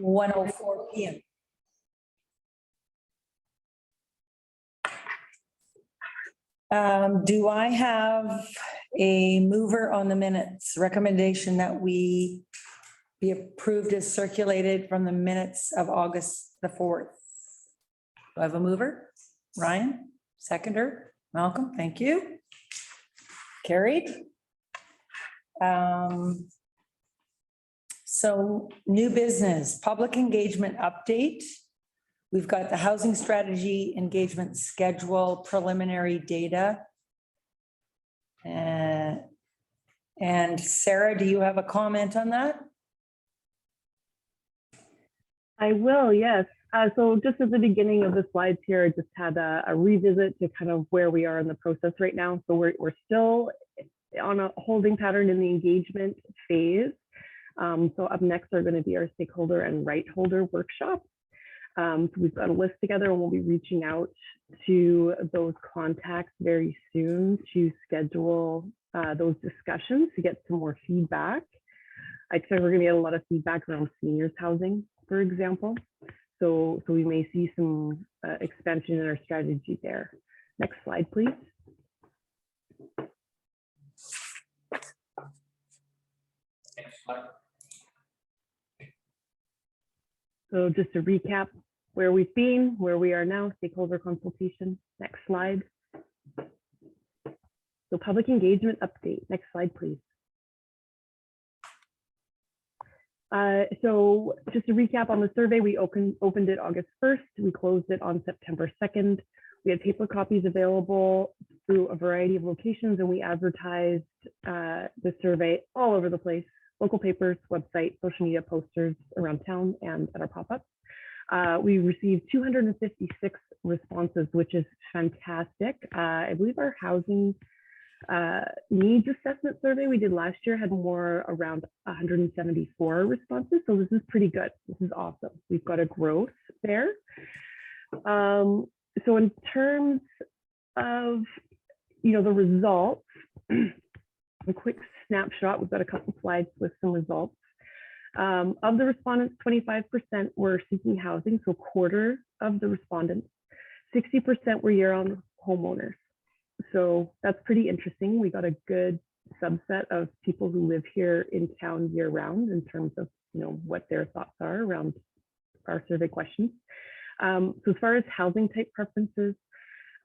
1:04 p.m. Do I have a mover on the minutes? Recommendation that we be approved as circulated from the minutes of August the 4th. Do I have a mover? Ryan, seconder, Malcolm, thank you. Carried. So new business, public engagement update. We've got the housing strategy engagement schedule, preliminary data. And Sarah, do you have a comment on that? I will, yes. So just at the beginning of the slides here, I just had a revisit to kind of where we are in the process right now. So we're still on a holding pattern in the engagement phase. So up next are going to be our stakeholder and right holder workshops. So we've got a list together and we'll be reaching out to those contacts very soon to schedule those discussions to get some more feedback. I expect we're going to get a lot of feedback around seniors housing, for example. So we may see some expansion in our strategy there. Next slide, please. Next slide. So just to recap where we've been, where we are now, stakeholder consultation. Next slide. So public engagement update. Next slide, please. So just to recap on the survey, we opened it August 1st. We closed it on September 2nd. We had paper copies available through a variety of locations, and we advertised the survey all over the place. Local papers, website, social media posters around town and at our pop-ups. We received 256 responses, which is fantastic. I believe our housing needs assessment survey we did last year had more around 174 responses. So this is pretty good. This is awesome. We've got a growth there. So in terms of, the results, a quick snapshot, we've got a couple slides with some results. Of the respondents, 25% were seeking housing, so a quarter of the respondents. 60% were year-round homeowners. So that's pretty interesting. We got a good subset of people who live here in town year-round in terms of what their thoughts are around our survey questions. So as far as housing type preferences,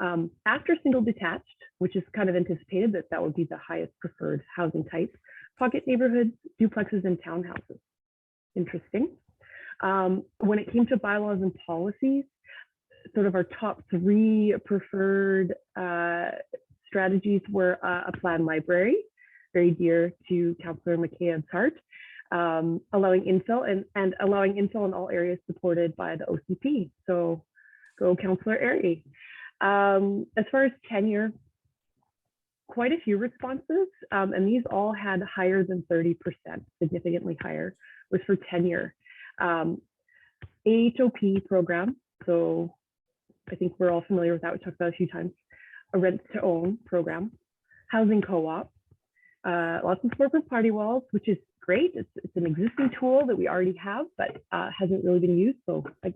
after single detached, which is kind of anticipated that would be the highest preferred housing type, pocket neighborhoods, duplexes, and townhouses. Interesting. When it came to bylaws and policies, sort of our top three preferred strategies were a planned library, very dear to Councillor McKay's heart, allowing infill and allowing infill in all areas supported by the OCP. So go Councillor Airy. As far as tenure, quite a few responses, and these all had higher than 30%, significantly higher, was for tenure. AHOP program, so I think we're all familiar with that, we talked about it a few times. A rent to own program, housing co-op, lots of support for party walls, which is great. It's an existing tool that we already have, but hasn't really been used. So a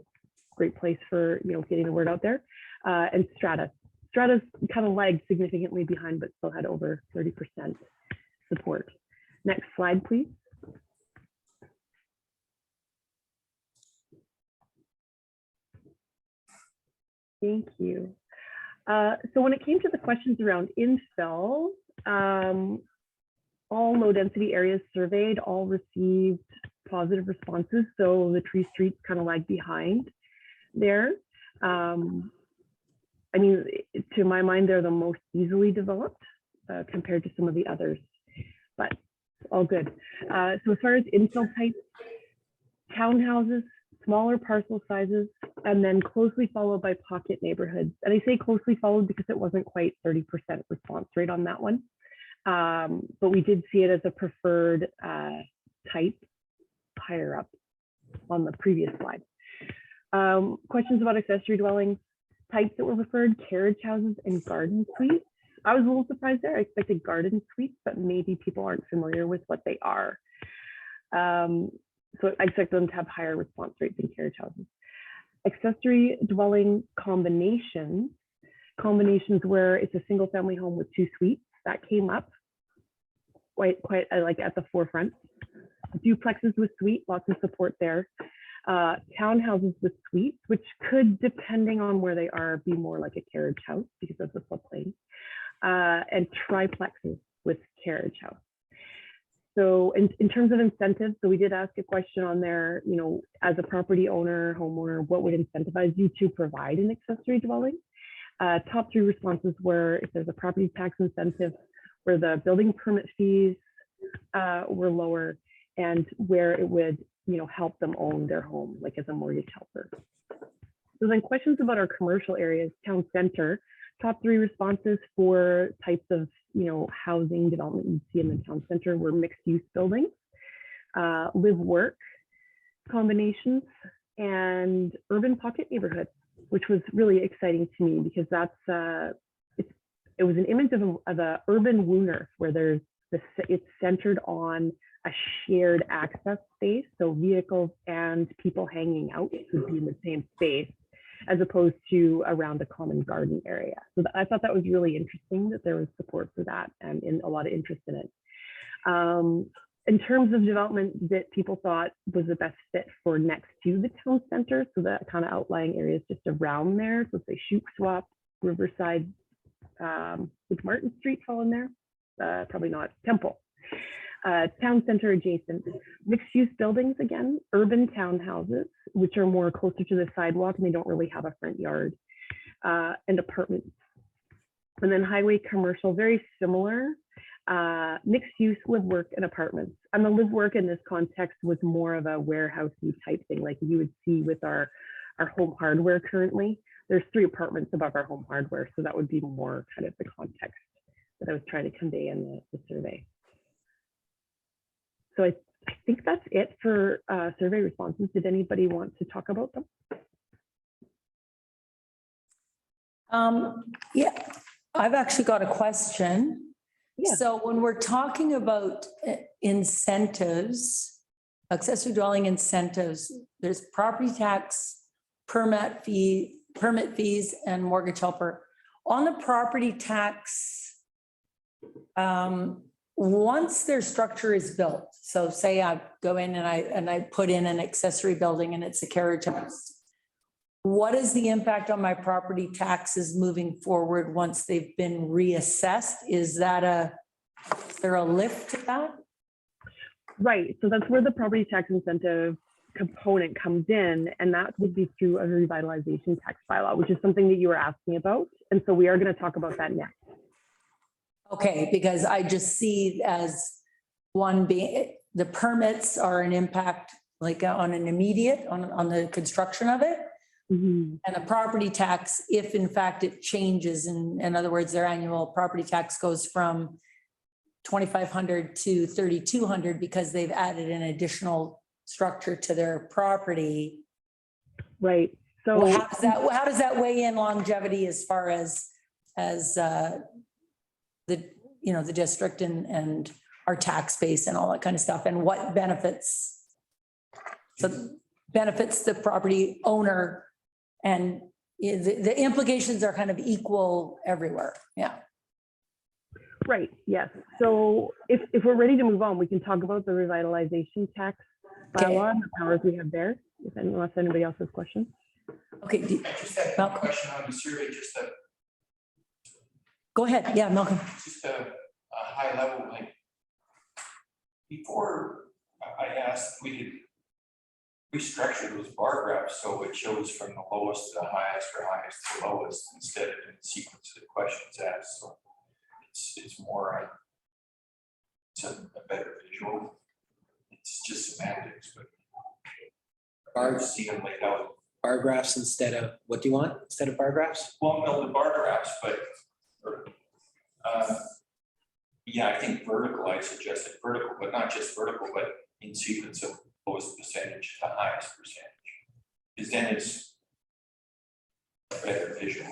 great place for getting the word out there. And strata. Strata's kind of lagged significantly behind, but still had over 30% support. Next slide, please. Thank you. So when it came to the questions around infill, all low density areas surveyed all received positive responses. So the tree streets kind of lagged behind there. I mean, to my mind, they're the most easily developed compared to some of the others, but all good. So as far as infill types, townhouses, smaller parcel sizes, and then closely followed by pocket neighborhoods. And I say closely followed because it wasn't quite 30% response rate on that one. But we did see it as a preferred type higher up on the previous slide. Questions about accessory dwellings, types that were preferred, carriage houses and garden suites. I was a little surprised there. I expected garden suites, but maybe people aren't familiar with what they are. So I expect them to have higher response rates in carriage houses. Accessory dwelling combinations where it's a single family home with 2 suites, that came up quite like at the forefront. Duplexes with suite, lots of support there. Townhouses with suites, which could, depending on where they are, be more like a carriage house because of the floodplain. And triplexes with carriage house. So in terms of incentives, so we did ask a question on there, you know, as a property owner, homeowner, what would incentivize you to provide an accessory dwelling? Top 3 responses were if there's a property tax incentive, where the building permit fees were lower, and where it would, you know, help them own their home, like as a mortgage helper. So then questions about our commercial areas, town center, top 3 responses for types of, you know, housing development you see in the town center were mixed use buildings, live work combinations, and urban pocket neighborhoods, which was really exciting to me because that's it was an image of a urban wooner where there's it's centered on a shared access space, so vehicles and people hanging out would be in the same space, as opposed to around a common garden area. So I thought that was really interesting that there was support for that and a lot of interest in it. In terms of development that people thought was the best fit for next to the town center, so that kind of outlying areas just around there, so say Shook Swap, Riverside, would Martin Street fall in there? Probably not. Temple. Town center adjacent, mixed use buildings again, urban townhouses, which are more closer to the sidewalk and they don't really have a front yard, and apartments. And then highway commercial, very similar, mixed use, live work and apartments. And the live work in this context was more of a warehousey type thing, like you would see with our home hardware currently. There's 3 apartments above our home hardware, so that would be more kind of the context that I was trying to convey in the survey. So I think that's it for survey responses. Did anybody want to talk about them? Yeah, I've actually got a question. Yeah. So when we're talking about incentives, accessory dwelling incentives, there's property tax, permit fees, and mortgage helper. On the property tax, once their structure is built, so say I go in and I put in an accessory building and it's a carriage house, what is the impact on my property taxes moving forward once they've been reassessed? Is there a lift to that? Right, so that's where the property tax incentive component comes in, and that would be through a revitalization tax bylaw, which is something that you were asking about. And so we are going to talk about that next. Okay, because I just see as one being, the permits are an impact like on an immediate, on the construction of it. Mm-hmm. And the property tax, if in fact it changes, in other words, their annual property tax goes from 2,500 to 3,200 because they've added an additional structure to their property. Right. So well, how does that weigh in longevity as far as the district and our tax base and all that kind of stuff, and what benefits? So benefits the property owner, and the implications are kind of equal everywhere. Yeah. Right. Yes. So if we're ready to move on, we can talk about the revitalization tax bylaw and the powers we have there. Unless anybody else has questions. Okay. I just had a question on the survey, just a Go ahead. Yeah, Malcolm. just a high level, like before I asked, we could restructure those bar graphs so it shows from the lowest to the highest or highest to the lowest instead of in the sequence of the questions asked. So it's more it's a better visual. It's just semantics, but I see them laid out. Bar graphs instead of, what do you want instead of bar graphs? Well, no, the bar graphs, but yeah, I think vertical, I suggested vertical, but not just vertical, but in sequence of lowest percentage to highest percentage. Because then it's a better visual.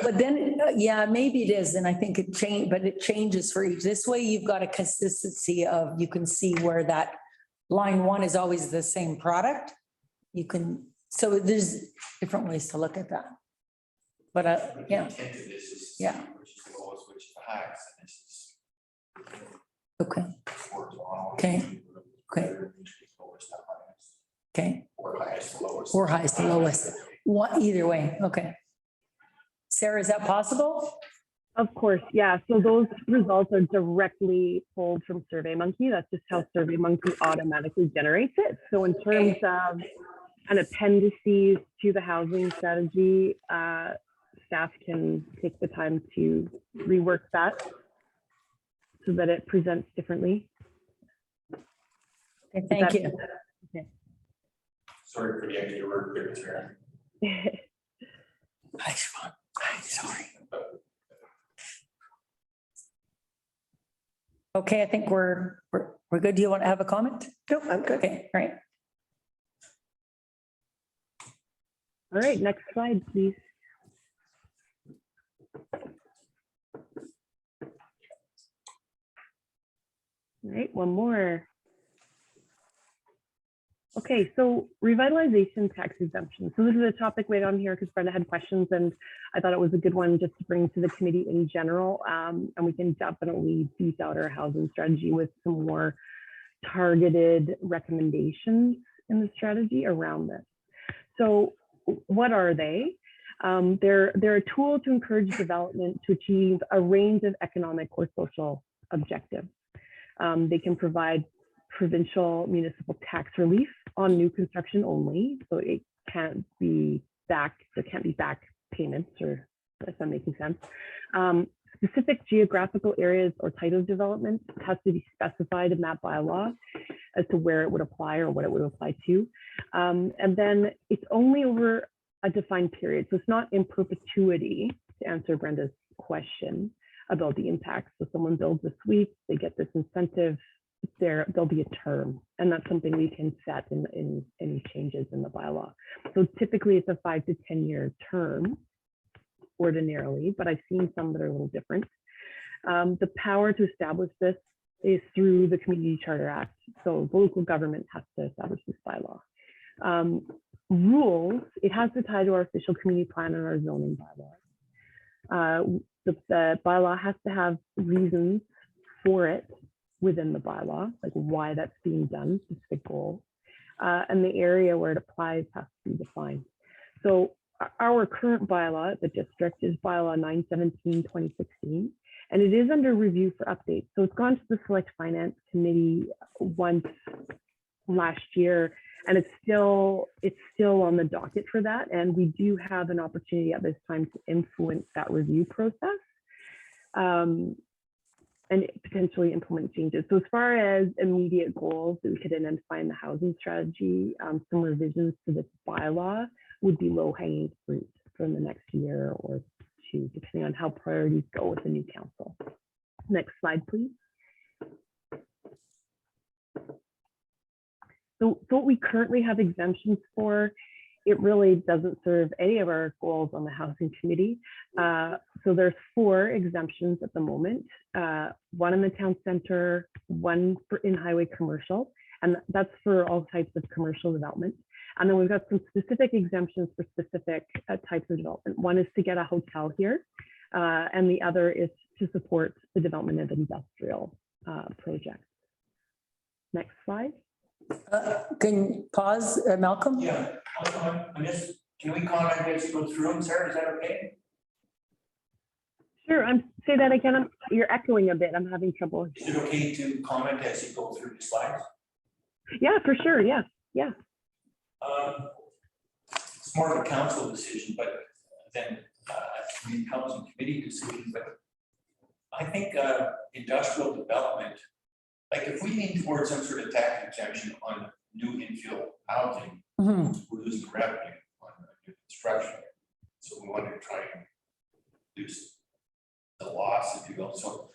But then, yeah, maybe it is. And I think it changes, but it changes for each. This way you've got a consistency of, you can see where that line one is always the same product. You can, so there's different ways to look at that. But The yeah, intent of this is. Yeah. Which is the lowest, which is the highest, and this is. okay, Horizontal. Okay. Okay. Lowest to highest, okay. or highest to lowest. Or highest to lowest. What, either way, okay. Sarah, is that possible? Of course, yeah. So those results are directly pulled from SurveyMonkey. That's just how SurveyMonkey automatically generates it. So in terms of an appendices to the housing strategy, staff can take the time to rework that so that it presents differently. Okay, thank you. Sorry for the extra work there, Sarah. I'm sorry. Okay, I think we're good. Do you want to have a comment? No, I'm good. Okay, all right. All right, next slide, please. All right, one more. Okay, so revitalization tax exemption. So this is a topic right on here because Brenda had questions and I thought it was a good one just to bring to the committee in general. And we can definitely beef out our housing strategy with some more targeted recommendations in the strategy around this. So what are they? They're a tool to encourage development to achieve a range of economic or social objectives. They can provide provincial municipal tax relief on new construction only, so it can't be back, there can't be back payments, or if I'm making sense. Specific geographical areas or type of development has to be specified in that bylaw as to where it would apply or what it would apply to. And then it's only over a defined period, so it's not in perpetuity, to answer Brenda's question about the impact. So someone builds a suite, they get this incentive, there'll be a term, and that's something we can set in any changes in the bylaw. So typically it's a 5 to 10 year term ordinarily, but I've seen some that are a little different. The power to establish this is through the Community Charter Act. So the local government has to establish this bylaw. Rules, it has to tie to our official community plan and our zoning bylaws. The bylaw has to have reasons for it within the bylaw, like why that's being done, specific goal, and the area where it applies has to be defined. So our current bylaw, the district, is bylaw 917/2016, and it is under review for update. So it's gone to the Select Finance Committee once last year, and it's still on the docket for that. And we do have an opportunity at this time to influence that review process. And potentially implement changes. So as far as immediate goals that we could identify in the housing strategy, some revisions to this bylaw would be low-hanging fruit for the next year or two, depending on how priorities go with the new council. Next slide, please. So what we currently have exemptions for, it really doesn't serve any of our goals on the housing committee. So there's 4 exemptions at the moment, 1 in the town center, 1 in highway commercial, and that's for all types of commercial development. And then we've got some specific exemptions for specific types of development. 1 is to get a hotel here, and the other is to support the development of industrial projects. Next slide. Can you pause, Malcolm? Yeah, I'm just, can we comment as you go through them, Sarah? Is that okay? Sure, say that again. You're echoing a bit. I'm having trouble. Is it okay to comment as you go through the slides? Yeah, for sure. Yeah, yeah. It's more of a council decision, but then housing committee decision. But I think industrial development, like if we lean towards some sort of tax exemption on new infill housing, we're losing revenue on new construction. So we want to try and reduce the loss, if you will. So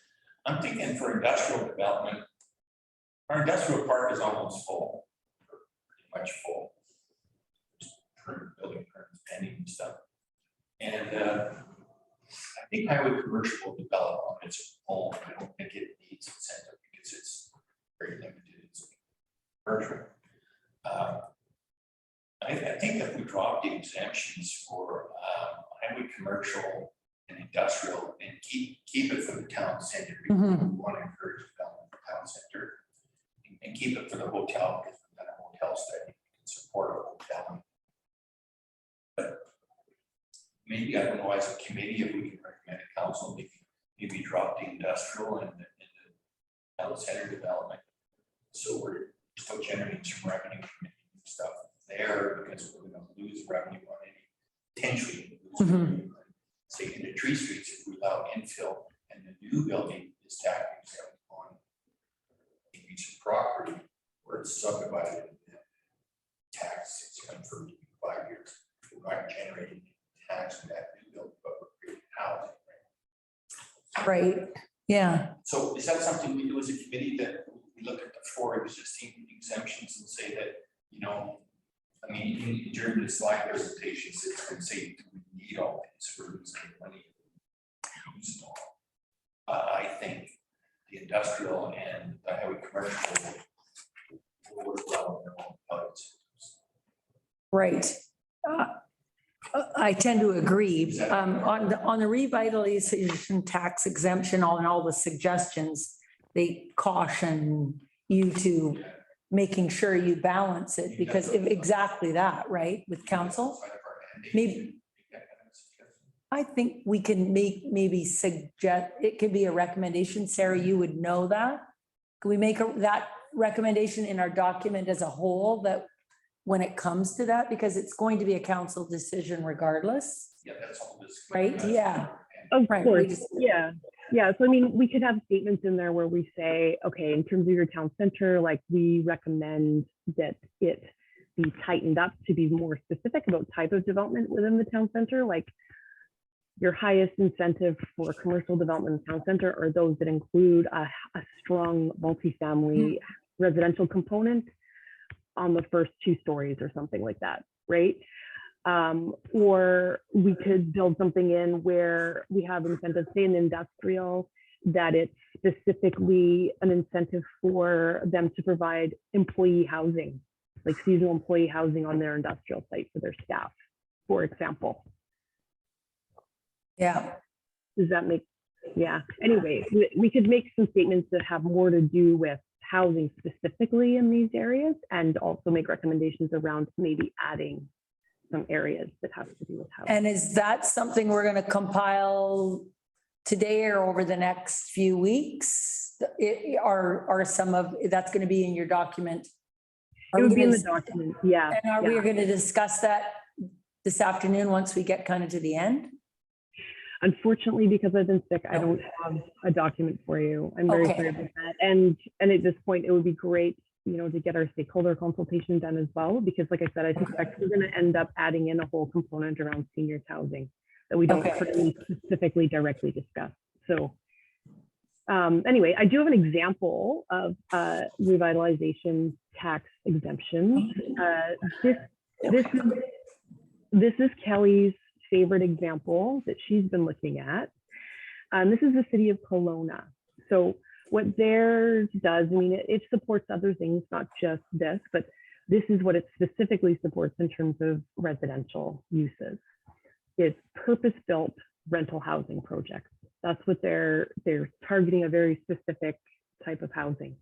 I'm thinking for industrial development, our industrial park is almost full, pretty much full. Current building permits pending and stuff. And I think highway commercial will develop on its own. I don't think it needs incentive because it's very limited. commercial. I think that we drop the exemptions for highway, commercial, and industrial, and keep it for the town center. We Mhm. want to encourage development for town center, and keep it for the hotel, because we've got a hotel study can support a hotel. But maybe, I don't know, as a committee, if we can recommend a council, maybe drop the industrial and the town center development. So we're still generating some revenue from stuff there, because we're going to lose revenue on any potentially lose revenue. Say in the tree streets, if we allow infill and the new building is tax exempt on a piece of property where it's subdivided and tax exempt for 5 years, we're not generating tax from that new building, but we're creating housing. Right, yeah. So is that something we do as a committee, that we look at the 4 existing exemptions and say that, you know, I mean, during the slide presentations, it's going to say, do we need all these for losing money? Use it all. I think the industrial and the heavy commercial will work well in their own parts. Right. I tend to agree. On the revitalization tax exemption, on all the suggestions, they caution you to making sure you balance it, because if exactly that, right, with council. Maybe I think we can maybe suggest, it could be a recommendation. Sarah, you would know that. Can we make that recommendation in our document as a whole, that when it comes to that, because it's going to be a council decision regardless, Yeah, that's all this. right? Yeah. Of Right, course, yeah. Yeah, so I mean, we could have statements in there where we say, okay, in terms of your town center, like we recommend that it be tightened up to be more specific about type of development within the town center. Like your highest incentive for commercial development in the town center are those that include a strong multifamily residential component on the first 2 stories or something like that, right? Or we could build something in where we have incentives, say in industrial, that it's specifically an incentive for them to provide employee housing, like seasonal employee housing on their industrial site for their staff, for example. Yeah. Does that make, yeah. Anyway, we could make some statements that have more to do with housing specifically in these areas, and also make recommendations around maybe adding some areas that have to do with housing. And is that something we're going to compile today or over the next few weeks? Are some of that's going to be in your document? It would be in the document, yeah. And are we going to discuss that this afternoon once we get kind of to the end? Unfortunately, because I've been sick, I don't have a document for you. I'm very sorry about that. And at this point, it would be great, you know, to get our stakeholder consultation done as well, because like I said, I suspect we're going to end up adding in a whole component around seniors housing that we don't currently specifically directly discuss. So anyway, I do have an example of revitalization tax exemptions. This is Kelly's favorite example that she's been looking at. This is the city of Kelowna. So what theirs does, I mean, it supports other things, not just this, but this is what it specifically supports in terms of residential uses. It's purpose-built rental housing projects. That's what they're targeting, a very specific type of housing.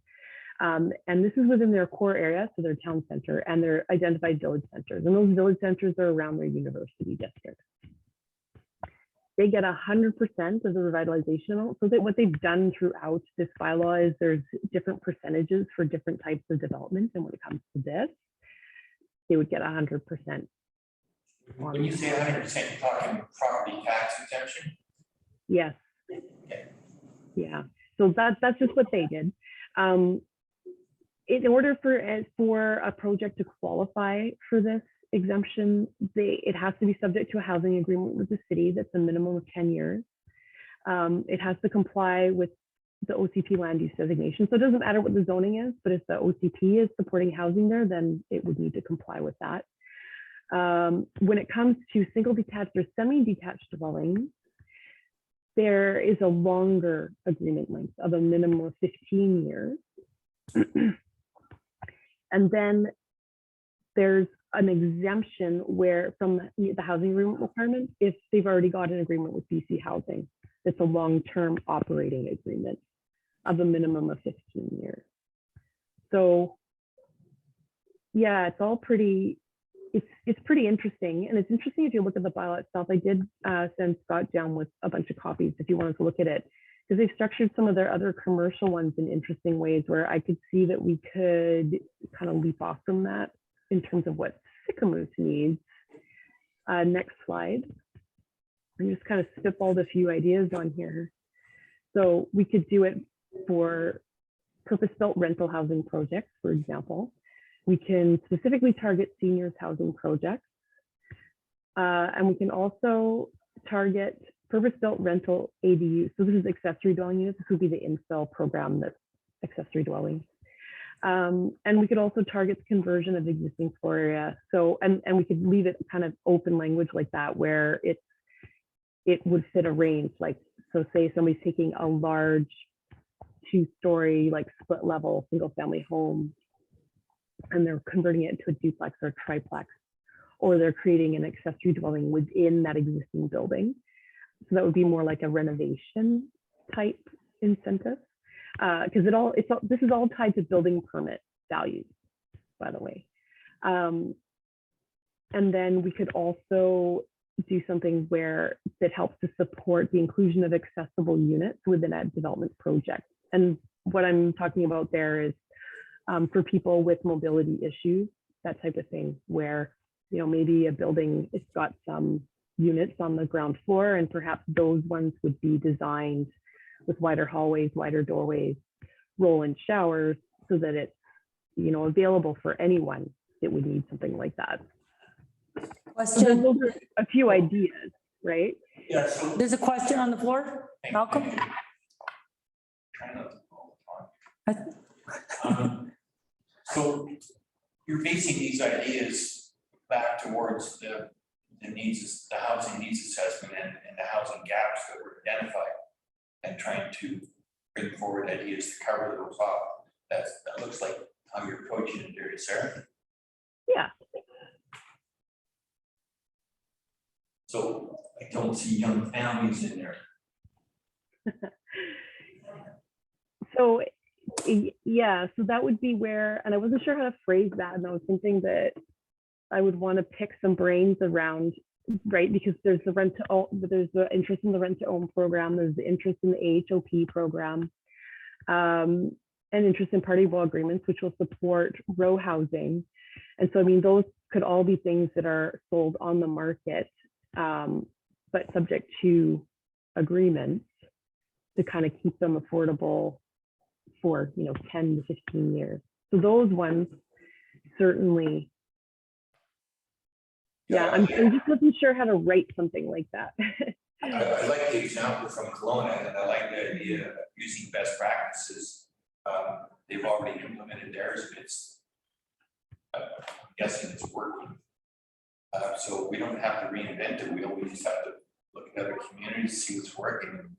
And this is within their core area, so their town center and their identified village centers. And those village centers are around their university districts. They get 100% of the revitalization. So that what they've done throughout this bylaw is there's different percentages for different types of development. And when it comes to this, they would get 100%. When you say 100%, you're talking property tax exemption? Yes. Okay. Yeah. So that's just what they did. In order for a project to qualify for this exemption, it has to be subject to a housing agreement with the city that's a minimum of 10 years. It has to comply with the OCP land use designation. So it doesn't matter what the zoning is, but if the OCP is supporting housing there, then it would need to comply with that. When it comes to single detached or semi-detached dwellings, there is a longer agreement length of a minimum of 15 years. And then there's an exemption where from the housing agreement requirement, if they've already got an agreement with BC Housing, it's a long-term operating agreement of a minimum of 15 years. So yeah, it's all pretty, it's pretty interesting. And it's interesting if you look at the bylaw itself. I did send Scott down with a bunch of copies if you wanted to look at it, because they've structured some of their other commercial ones in interesting ways where I could see that we could kind of leap off from that in terms of what Sycamoose needs. Next slide. I'm just kind of spitballed a few ideas on here. So we could do it for purpose-built rental housing projects, for example. We can specifically target seniors housing projects. And we can also target purpose-built rental ADUs. So this is accessory dwelling units. This would be the infill program that's accessory dwelling. And we could also target the conversion of existing floor area. So, and we could leave it kind of open language like that, where it would fit a range. Like, so say somebody's taking a large 2-story, like split level, single family home, and they're converting it into a duplex or a triplex, or they're creating an accessory dwelling within that existing building. So that would be more like a renovation type incentive. Because this is all tied to building permit values, by the way. And then we could also do something where that helps to support the inclusion of accessible units within a development project. And what I'm talking about there is for people with mobility issues, that type of thing, where, you know, maybe a building, it's got some units on the ground floor, and perhaps those ones would be designed with wider hallways, wider doorways, roll-in showers, so that it's, you know, available for anyone that would need something like that. Question. Those are a few ideas, right? Yeah, so. There's a question on the floor. Malcolm? Try not to fall upon. So you're basing these ideas back towards the needs, the housing needs assessment and the housing gaps that were identified, and trying to bring forward ideas to cover those up. That looks like how you're approaching it there, Sarah. Yeah. So I don't see young families in there. So yeah, so that would be where, and I wasn't sure how to phrase that, and I was thinking that I would want to pick some brains around, right? Because there's the rent to own, there's the interest in the rent to own program, there's the interest in the AHOP program, and interest in party wall agreements, which will support row housing. And so, I mean, those could all be things that are sold on the market, but subject to agreements to kind of keep them affordable for, you know, 10 to 15 years. So those ones certainly, yeah, I'm just wasn't sure how to write something like that. I like the example from Kelowna, and I like the idea of using best practices. They've already implemented theirs, and it's, I'm guessing it's working. So we don't have to reinvent the wheel. We just have to look at other communities, see what's working, and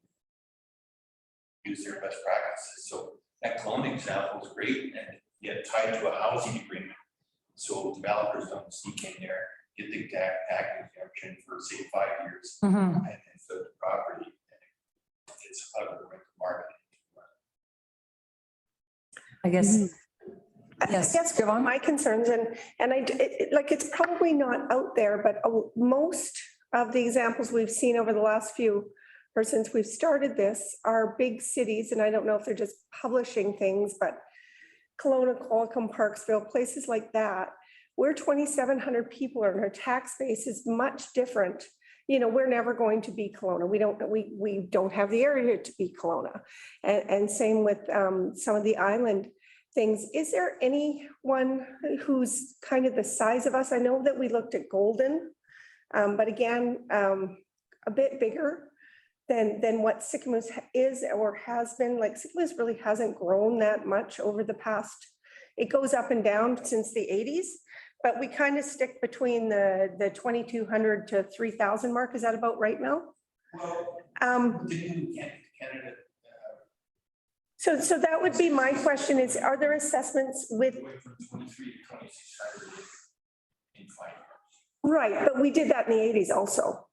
use their best practices. So that Kelowna example is great, and yet tied to a housing agreement. So developers don't sneak in there, get the tax exemption for say 5 years, and then flip the property. It's out of the market. I guess. Yes, Yes, go on. my concerns, and like, it's probably not out there, but most of the examples we've seen over the last few, or since we've started this, are big cities, and I don't know if they're just publishing things, but Kelowna, Qualicum, Parksville, places like that, where 2,700 people are, and our tax base is much different. You know, we're never going to be Kelowna. We don't have the area to be Kelowna, and same with some of the island things. Is there anyone who's kind of the size of us? I know that we looked at Golden, but again, a bit bigger than what Sycamoose is or has been. Like, Sycamoose really hasn't grown that much over the past, it goes up and down since the 80s, but we kind of stick between the 2,200 to 3,000 mark. Is that about right, Mel? Well, the new candidate So that would be my question is, are there assessments with, Went from 23 to 2,600 in 5 years. right, but we did that in the 80s also.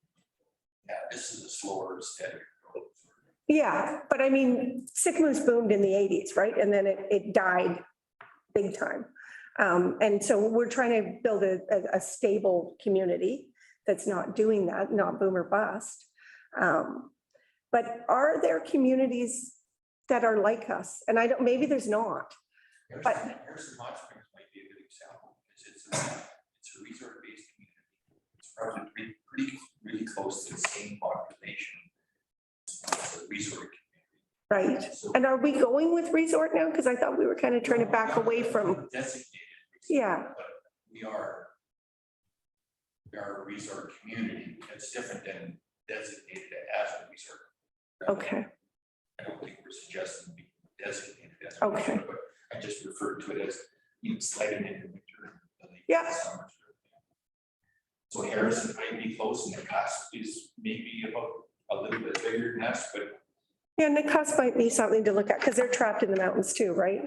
Yeah, this is a slower, steadier growth. Yeah, but I mean, sick moose boomed in the 80s, right? And then it died big time. And so we're trying to build a stable community that's not doing that, not boom or bust. But are there communities that are like us? And I don't, maybe there's not. But- Harrison Hot Springs might be a good example, because it's a resort-based community. It's probably really close to the same population as a resort community. Right. So And are we going with resort now? Because I thought we were kind of trying to back away from, designated. Yeah. But we are a resort community. That's different than designated as a resort. okay, I don't think we're suggesting be designated as a Okay. resort, but I just referred to it as, sliding into winter. Yeah. Summer. So Harrison might be close, and the cost is maybe about a little bit bigger than us, but yeah, and the cost might be something to look at because they're trapped in the mountains too, right?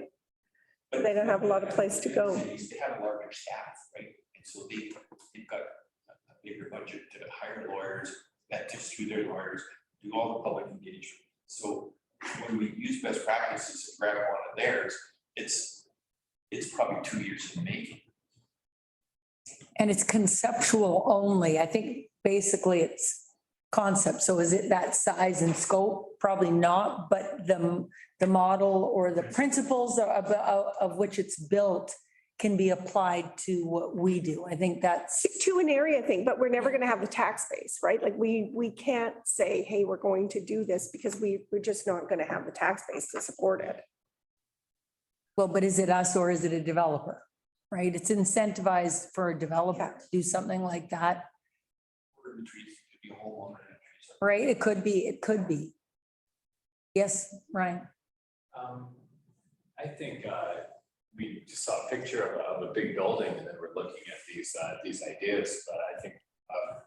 They don't have a lot of place to go. They have a larger staff, right? And so they've got a bigger budget to hire lawyers, that to sue their lawyers, do all the public engagement. So when we use best practices and grab one of theirs, it's probably 2 years in the making. And it's conceptual only. I think basically it's concept. So is it that size and scope? Probably not, but the model or the principles of which it's built can be applied to what we do. I think that's, To an area thing, but we're never going to have the tax base, right? Like we can't say, hey, we're going to do this because we're just not going to have the tax base to support it. well, but is it us or is it a developer? Right? It's incentivized for a developer to do something like that, Or retreats, it could be a homeowner retreat. right? It could be. Yes, Ryan. I think we just saw a picture of a big building and then we're looking at these ideas, but I think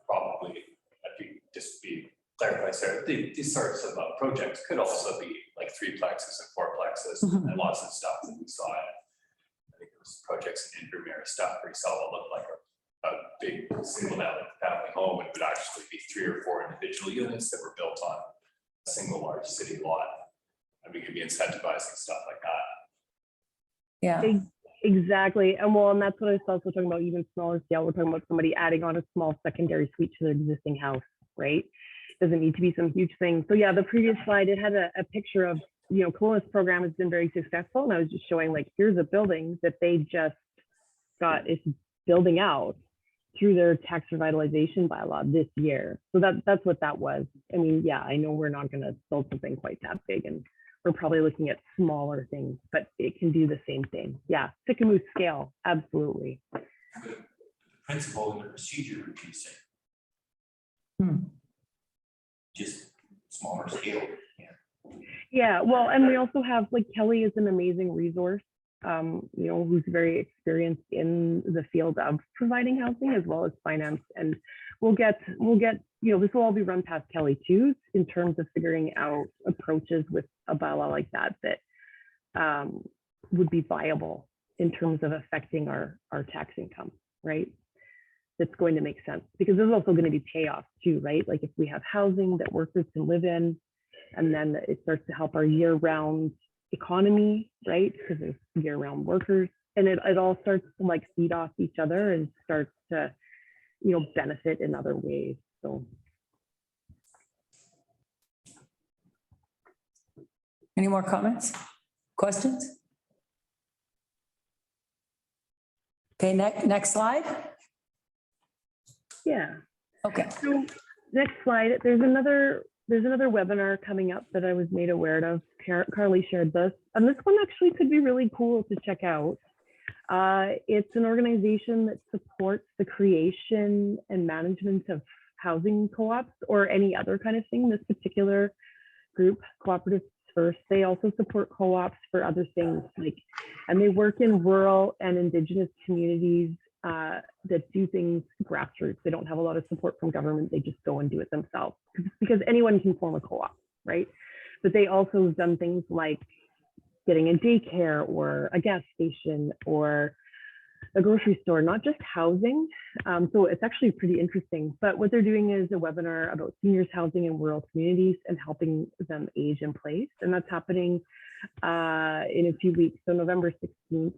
probably, I think just to be clarified, Sarah, these sorts of projects could also be like 3plexes and 4plexes Mhm. and lots of stuff that we saw. I think there was projects in Invermere stuff where you saw what looked like a big single family home. It would actually be 3 or 4 individual units that were built on a single large city lot. And we could be incentivizing stuff like that. Yeah. Exactly. And well, and that's what I was also talking about, even smaller scale. We're talking about somebody adding on a small secondary suite to their existing house, right? Doesn't need to be some huge thing. So yeah, the previous slide, it had a picture of, Kelowna's program has been very successful. And I was just showing like, here's a building that they just got, it's building out through their tax revitalization bylaw this year. So that's what that was. I mean, yeah, I know we're not going to build something quite that big, and we're probably looking at smaller things, but it can do the same thing. Yeah, Sycamore scale, absolutely. The principle and the procedure would be the same. Hmm. Just smaller scale. Yeah, well, and we also have, like, Kelly is an amazing resource, who's very experienced in the field of providing housing as well as finance. And we'll get, this will all be run past Kelly too, in terms of figuring out approaches with a bylaw like that would be viable in terms of affecting our tax income, right? That's going to make sense, because there's also going to be payoffs too, right? Like if we have housing that workers can live in, and then it starts to help our year-round economy, right? Because there's year-round workers, and it all starts to like feed off each other and starts to, benefit in other ways. So. Any more comments? Questions? Okay, next slide. Yeah. Okay. So next slide, there's another webinar coming up that I was made aware of. Carly shared this, and this one actually could be really cool to check out. It's an organization that supports the creation and management of housing co-ops or any other kind of thing. This particular group, Cooperatives First, they also support co-ops for other things, and they work in rural and Indigenous communities that do things grassroots. They don't have a lot of support from government. They just go and do it themselves, because anyone can form a co-op, right? But they also have done things like getting a daycare or a gas station or a grocery store, not just housing. So it's actually pretty interesting. But what they're doing is a webinar about seniors housing in rural communities and helping them age in place. And that's happening in a few weeks. So November 16th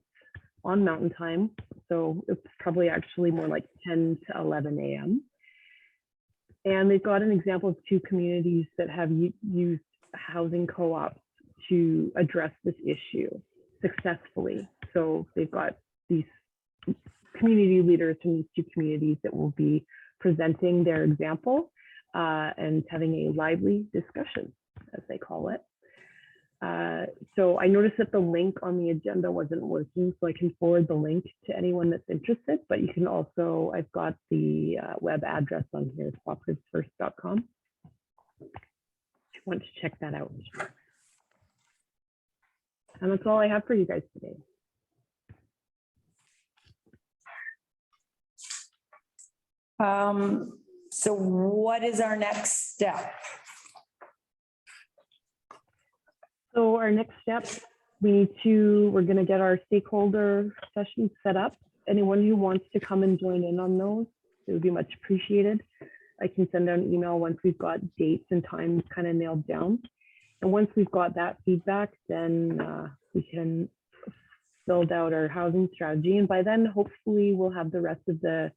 on Mountain Time. So it's probably actually more like 10 to 11 a.m. And they've got an example of 2 communities that have used housing co-ops to address this issue successfully. So they've got these community leaders from these 2 communities that will be presenting their example and having a lively discussion, as they call it. So I noticed that the link on the agenda wasn't working, so I can forward the link to anyone that's interested, but you can also, I've got the web address on here, cooperativesfirst.com. If you want to check that out. And that's all I have for you guys today. So what is our next step? So our next step, we're going to get our stakeholder sessions set up. Anyone who wants to come and join in on those, it would be much appreciated. I can send out an email once we've got dates and times kind of nailed down. And once we've got that feedback, then we can build out our housing strategy. And by then, hopefully we'll have the rest of the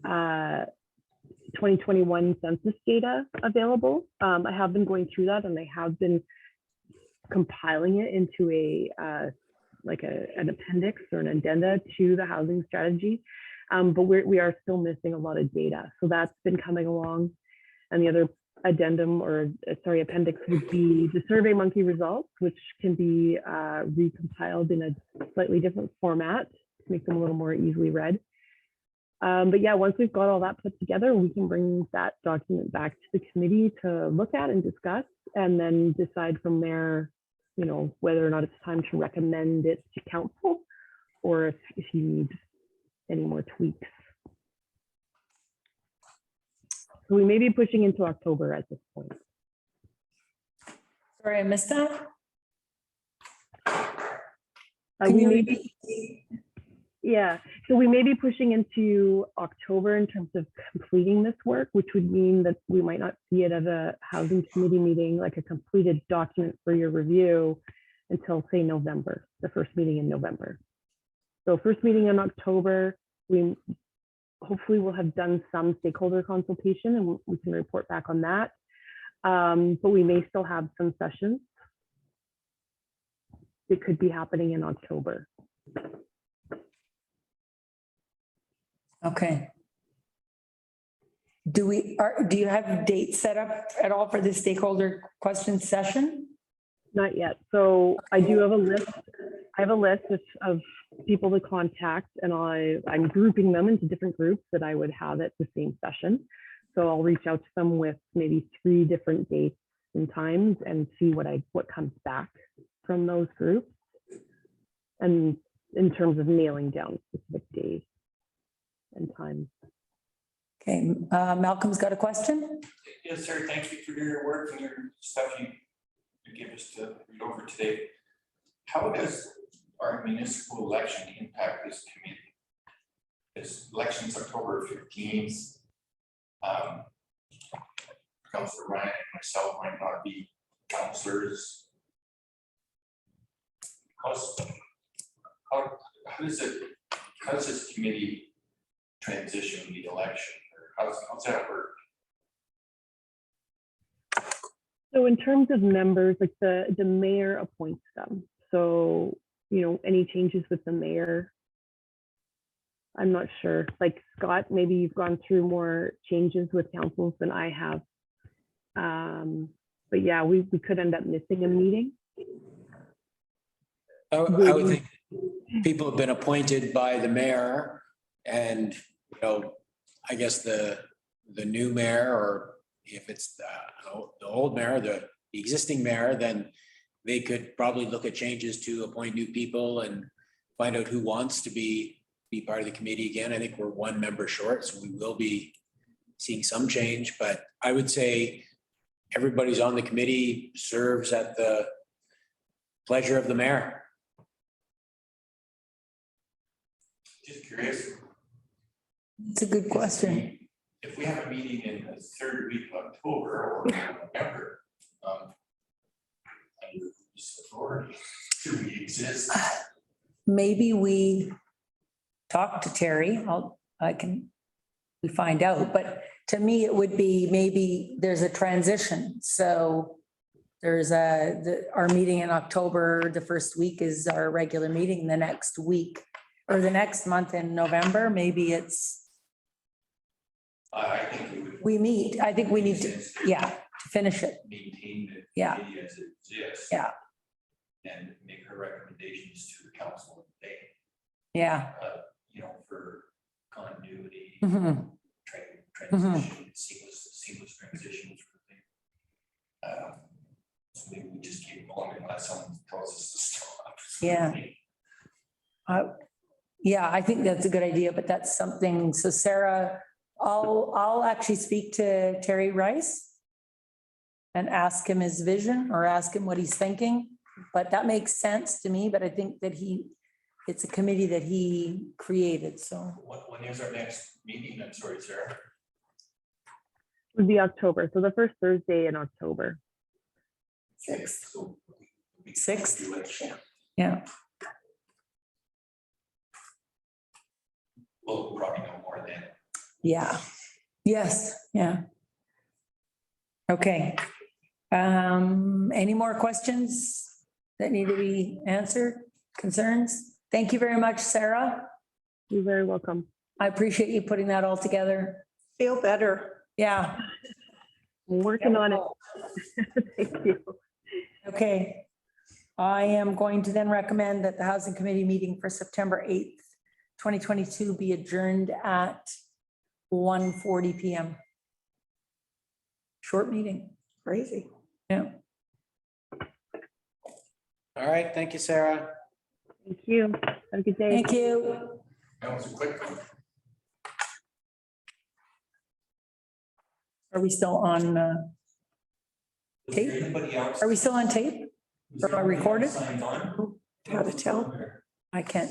2021 census data available. I have been going through that and I have been compiling it into an appendix or an addenda to the housing strategy. But we are still missing a lot of data. So that's been coming along. And the other addendum appendix would be the SurveyMonkey results, which can be recompiled in a slightly different format to make them a little more easily read. But yeah, once we've got all that put together, we can bring that document back to the committee to look at and discuss, and then decide from there, whether or not it's time to recommend it to council, or if you need any more tweaks. So we may be pushing into October at this point. Sorry, I missed that. So we may be pushing into October in terms of completing this work, which would mean that we might not see it at a housing committee meeting, like a completed document for your review, until say November, the first meeting in November. So first meeting in October, we hopefully will have done some stakeholder consultation and we can report back on that. But we may still have some sessions that could be happening in October. Okay. Do you have dates set up at all for the stakeholder question session? Not yet. So I do have a list. I have a list of people to contact, and I'm grouping them into different groups that I would have at the same session. So I'll reach out to them with maybe 3 different dates and times and see what comes back from those groups. And in terms of nailing down specific days and times. Okay, Malcolm's got a question? Yes, sir. Thank you for your work and your stuff you give us to read over today. How does our municipal election impact this committee? This election's October 15th. Councillor Ryan and myself might not be councillors. How does this committee transition the election? Or how's that work? So in terms of members, like the mayor appoints them. So, any changes with the mayor, I'm not sure. Like Scott, maybe you've gone through more changes with councils than I have. But yeah, we could end up missing a meeting. I would think people have been appointed by the mayor, and I guess the new mayor, or if it's the old mayor, the existing mayor, then they could probably look at changes to appoint new people and find out who wants to be part of the committee again. I think we're 1 member short, so we will be seeing some change, but I would say everybody's on the committee serves at the Pleasure of the mayor. Just curious. It's a good question. If we have a meeting in the third week of October or November, under whose authority do we exist? Maybe we talk to Terry. We find out, but to me, it would be maybe there's a transition. So there's our meeting in October, the first week is our regular meeting, the next week or the next month in November, maybe it's, I think it would. we meet. I think we need to, yeah, to finish it. Maintain the Yeah. committee as it exists. Yeah. And make her recommendations to the council and they, Yeah. for continuity, Mhm. transition, seamless transition sort of thing. So maybe we just keep going unless someone tells us to stop. Yeah. Yeah, I think that's a good idea, but that's something. So Sarah, I'll actually speak to Terry Rice and ask him his vision or ask him what he's thinking. But that makes sense to me, but I think that it's a committee that he created, so. When is our next meeting? I'm sorry, Sarah. Would be October, so the first Thursday in October. Sixth. So we- Sixth? do it. Yeah. We'll probably know more then. Yeah. Yes, yeah. Okay. Any more questions that need to be answered, concerns? Thank you very much, Sarah. You're very welcome. I appreciate you putting that all together. Feel better. Yeah, I'm working on it. Thank you. okay. I am going to then recommend that the Housing Committee meeting for September 8th, 2022 be adjourned at 1:40 PM. Short meeting. Crazy. Yeah. All right, thank you, Sarah. Thank you. Have a good day. Thank you. That was a quick one. Are we still on, Was Tape? there anybody else? are we still on tape? Was there Or anybody else recorded? Signed on? How to tell. I can't.